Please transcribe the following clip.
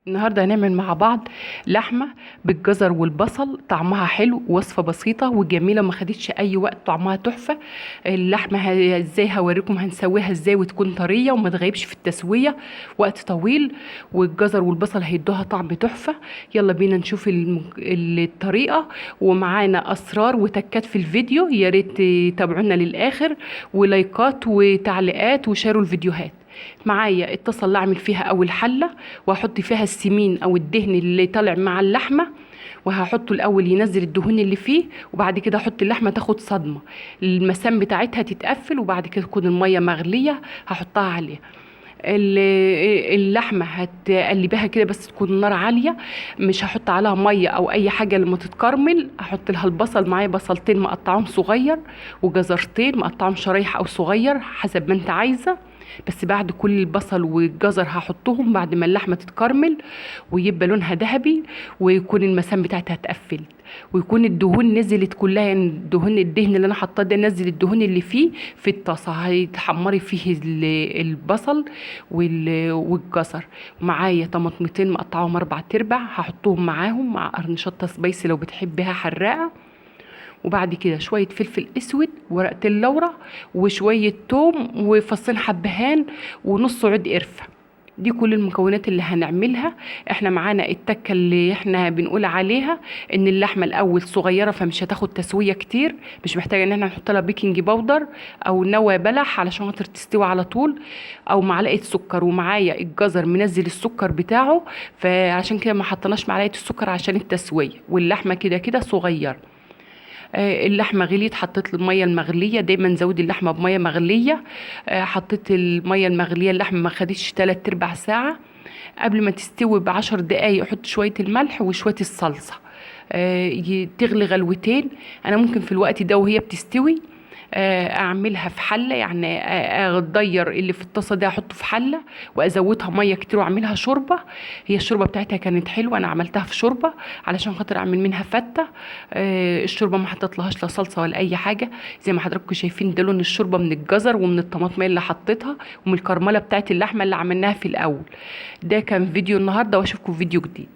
النهارده هنعمل مع بعض لحمه بالجزر والبصل. طعمها حلو، وصفه بسيطه وجميله، ما خدتش اي وقت، طعمها تحفه. اللحمه ازاي هوريكم هنسويها ازاي وتكون طريه وما تغيبش في التسويه وقت طويل، والجزر والبصل هيدوها طعم تحفه. يلا بينا نشوف الطريقه، ومعانا اسرار وتكات في الفيديو. يا ريت تتابعونا للاخر، ولايكات وتعليقات وشاروا الفيديوهات. معايا الطاسه اللي اعمل فيها اول حله، وهحط فيها السمين او الدهن اللي طالع مع اللحمه، وهحطه الاول ينزل الدهون اللي فيه، وبعد كده احط اللحمه تاخد صدمه، المسام بتاعتها تتقفل، وبعد كده تكون الميه مغليه هحطها عليها. اللحمه هتقلبها كده بس تكون النار عاليه، مش هحط عليها ميه او اي حاجه. لما تتكرمل هحط لها البصل، معايا بصلتين مقطعهم صغير وجزرتين مقطعهم شرايح او صغير حسب ما انت عايزه. بس بعد كل البصل والجزر هحطهم بعد ما اللحمه تتكرمل ويبقى لونها ذهبي، ويكون المسام بتاعتها اتقفلت، ويكون الدهون نزلت كلها. يعني دهون الدهن اللي انا حطاه ده نزل الدهون اللي فيه في الطاسه، هيتحمري فيه البصل والجزر. معايا طماطمتين مقطعهم 4/4 هحطهم معاهم مع قرنشطه سبايسي لو بتحبها حراقه، وبعد كده شويه فلفل اسود ورقه اللورة وشويه توم وفصين حبهان ونص عود قرفه. دي كل المكونات اللي هنعملها. احنا معانا التكه اللي احنا بنقول عليها ان اللحمه الاول صغيره فمش هتاخد تسويه كتير، مش محتاجه ان احنا نحط لها بيكنج باودر او نوى بلح علشان خاطر تستوي على طول، او معلقه سكر. ومعايا الجزر منزل السكر بتاعه، فعشان كده ما حطيناش معلقه السكر عشان التسويه، واللحمه كده كده صغيره. اللحمه غليت، حطيت الميه المغليه، دايما زودي اللحمه بميه مغليه. حطيت الميه المغليه، اللحمه ما خدتش 3/4 ساعه. قبل ما تستوي ب10 دقايق احط شويه الملح وشويه الصلصه، تغلي غلوتين. انا ممكن في الوقت ده وهي بتستوي اعملها في حله، يعني اغير اللي في الطاسه ده احطه في حله وازودها ميه كتير واعملها شوربه. هي الشوربه بتاعتها كانت حلوه، انا عملتها في شوربه علشان خاطر اعمل منها فته. الشوربه ما حطيتلهاش لا صلصه ولا اي حاجه، زي ما حضراتكم شايفين ده لون الشوربه من الجزر ومن الطماطميه اللي حطيتها ومن الكرمله بتاعت اللحمه اللي عملناها في الاول. ده كان فيديو النهارده، واشوفكم في فيديو جديد.